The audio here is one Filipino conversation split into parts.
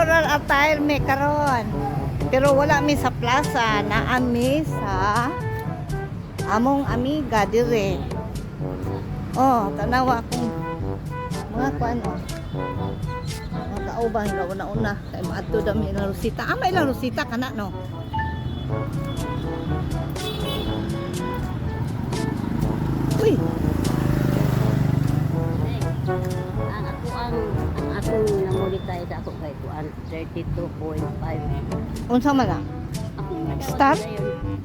floral attire me karon. Pero wala mi sa plaza, naa mi sa among amiga dire. Oh, tanawa akong mga kuan oh. Mga kauban ga una-una kay maadto dami na Rosita. May la Rosita kana no. Uy, ang akong namulitay sa ako kay kuan 32.5. unsa man na? Star?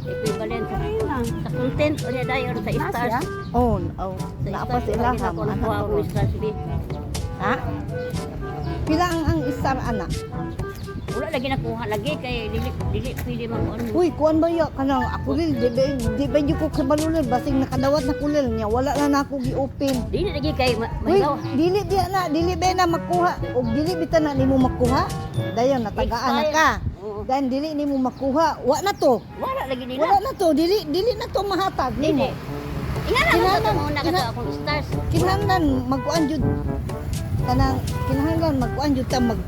Equivalent sa content o niya dayon sa stars. Oh, naapa sila ha. Wow, stars bi. Ha? Pila ang star anak? Wala lagi nakuha lagi kay dili pili man on. Uy, kuan ba ya kanang ako rin di ba yung ko kabalulil basig nakadawat na kulil niya wala na nako gi-open. Dili lagi kay Uy, mahigaw. dili ba na makuha og dili bitan na nimo makuha. Dayon natagaan na ka. Oo. Dan dili nimo makuha. Wa na to. Wala lagi nila. Wala na to, dili na to mahatag nimo. Ingana mo na kato akong stars. Kinahanglan magkuan jud kanang kinahanglan magkuan jud ta mag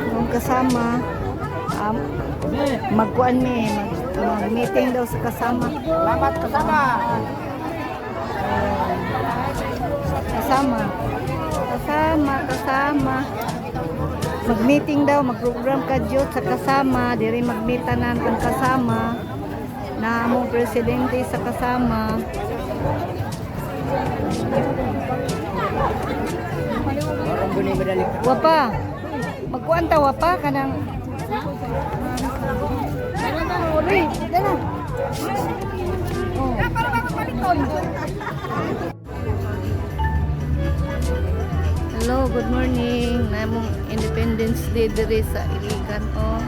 ang kasama magkuan mi mag-meeting daw sa kasama. Selamat kasama. Kasama mag-meeting daw, mag-program ka jud sa kasama, diri magmitanan ang kasama na among presidente sa kasama. Orang boleh medali. Wapa magkuan ta wapa kanang uy dala hello, good morning. Namong Independence Day diri sa Iligan oh.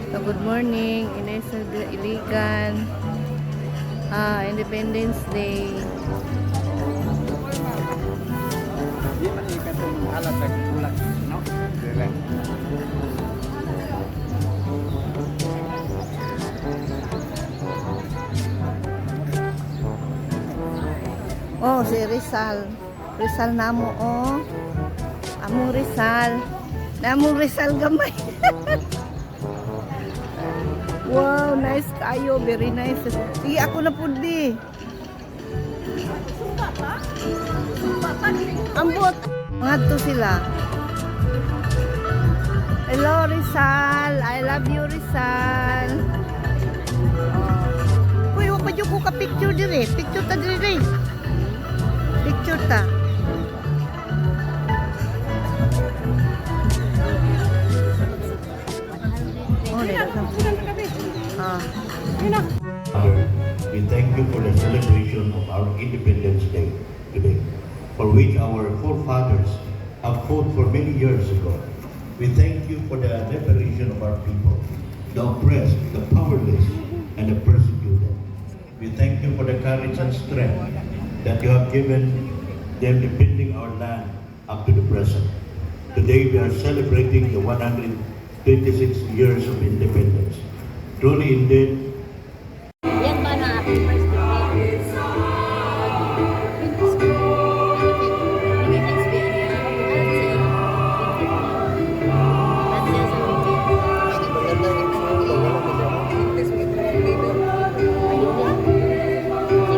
So, good morning. Inay sa Iligan. Independence Day. Di man ikatong alat sa bulan, no? Direct. Oh, si Rizal. Rizal namo oh. Among Rizal. Namong Rizal gamay. Wow, nice kayo. Very nice. Sige, ako na po di. Ambot. Mga to sila. Hello, Rizal. I love you, Rizal. Oh. Uy, wag pa dyan ko ka-picture dire. Picture ta dire. Picture ta. Oh, nila ka. Father, we thank you for the celebration of our Independence Day today, for which our forefathers have fought for many years ago. We thank you for the liberation of our people, the oppressed, the powerless, and the persecuted. We thank you for the courage and strength that you have given them defending our land up to the present. Today we are celebrating the 126 years of independence. Truly indeed, Yan ba na aking first birthday?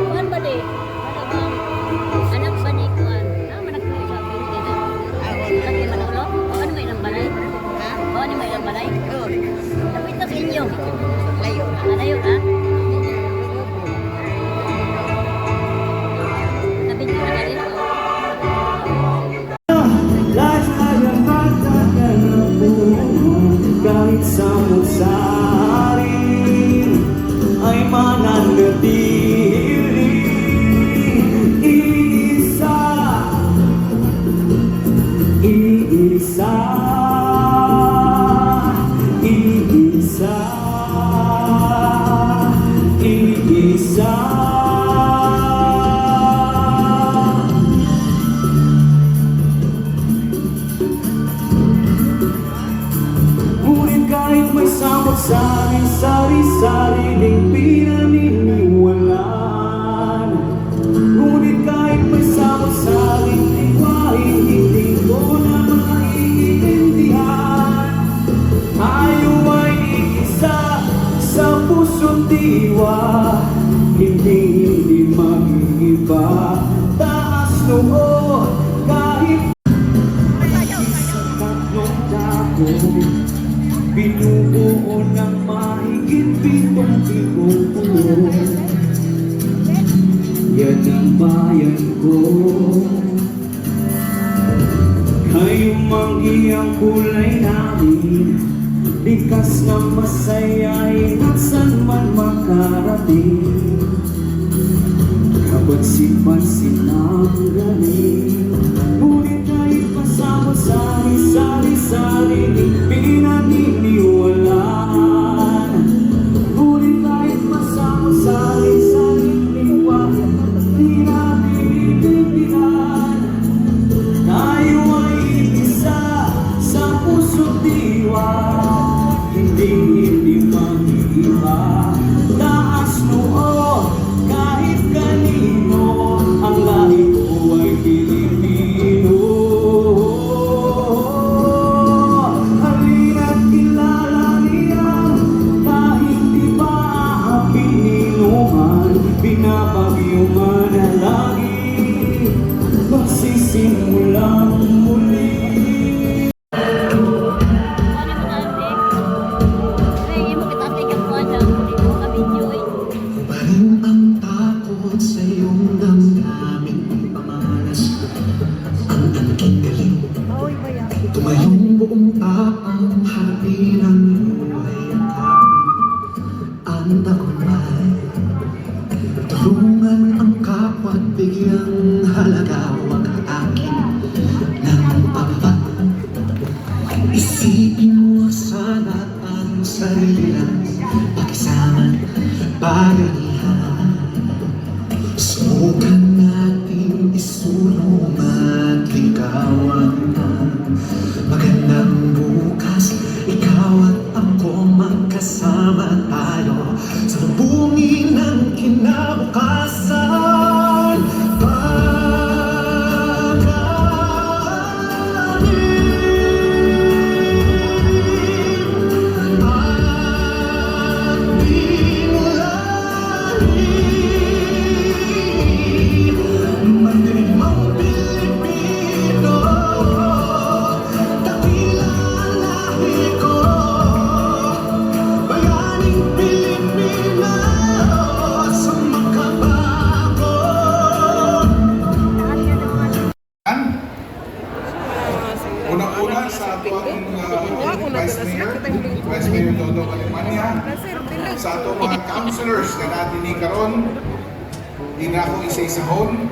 Kuan ba di? Anak ba ni kuan? Manak mo sa akin dito. Lagi man ulo? O ano may ilang balay? O ano may ilang balay? Tapos ito sa inyo. Layo. Yan ang bayan ko. Kayo manggi ang kulay namin, likas na masayain at saan man makarating. Kapansin-pansin ang galing, ngunit ay pasama sa sari-sariling pinaniniwalaan. Ngunit ay pasama sa sari-sariling liwanag, di namin itindihan. Tayo ay isa sa puso't diwa, hindi mag-iiba. Taas noo kahit kanino, ang lahi ko ay Pilipino. Halina't kilala niyan, kahit di pa aapininuman, binabagyo man na lagi, magsisimulang muli. Ubarin ang takot sa iyong damdamin, pamalas ang antigaling. Tumayong buong tapang harapin ang buhay at kapit ang tagumpay. Tulungan ang kapwa at bigyang halaga, huwag akin ng pababa. Isipin mo sana ang sarili lang, pakisama bayanihan. Subukan natin isulong at ligawan ng magandang bukas. Ikaw at ako magkasama tayo sa lubungin ng kinabukasan. Unang-una sa ating Vice Mayor Dodo Alemania, sa atong mga councilors na natin ni Karon, di na ako isa-isahon,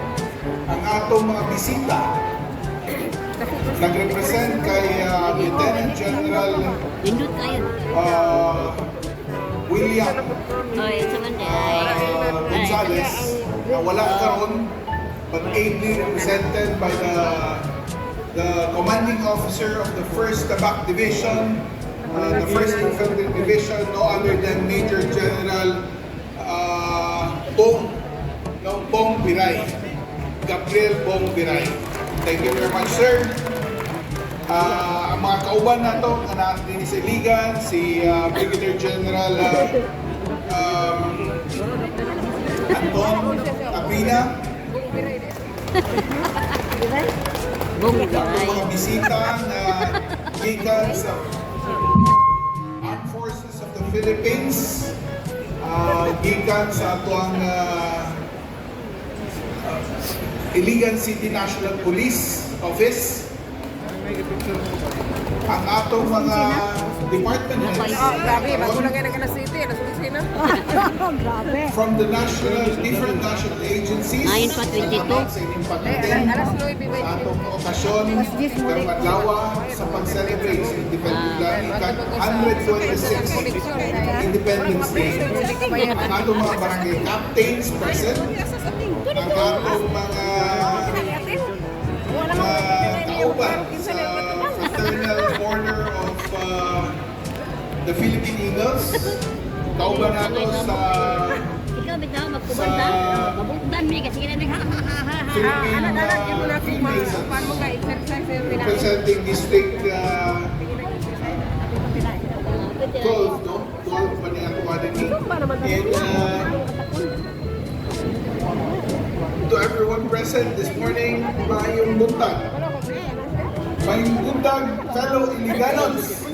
ang atong mga bisita, nag-represent kay Lieutenant General Lindot kayo. William Ay, sa Manday. Gonzales, na wala karon, but ably represented by the commanding officer of the 1st Tabak Division, the 1st Infantry Division, no other than Major General Bong Biray, Gabriel Bong Biray. Thank you very much, sir. Ang mga kauban na ito, anak din si Ligan, si Brigadier General Anton Aprina, Bong ang mga bisita na gikan sa Armed Forces of the Philippines, gikan sa atong Iligan City National Police Office, ang atong mga department heads from the different national agencies. Ayon pa 22. Sa inyong pag-attend sa atong okasyon ng Madlawa sa pag-celebrate sa Independence Day, 126 Independence Day. Ang atong mga barangay captains present, ang atong mga kauban sa fraternal order of the Philippine Eagles, kauban nato sa Ikaw bitaw magkubanta. Mabukdan mi kasi kina nag Philippine females representing District 12, no? 12 pa niya ako and to everyone present this morning, Mayong Buntag. Mayong Buntag, fellow Iliganos.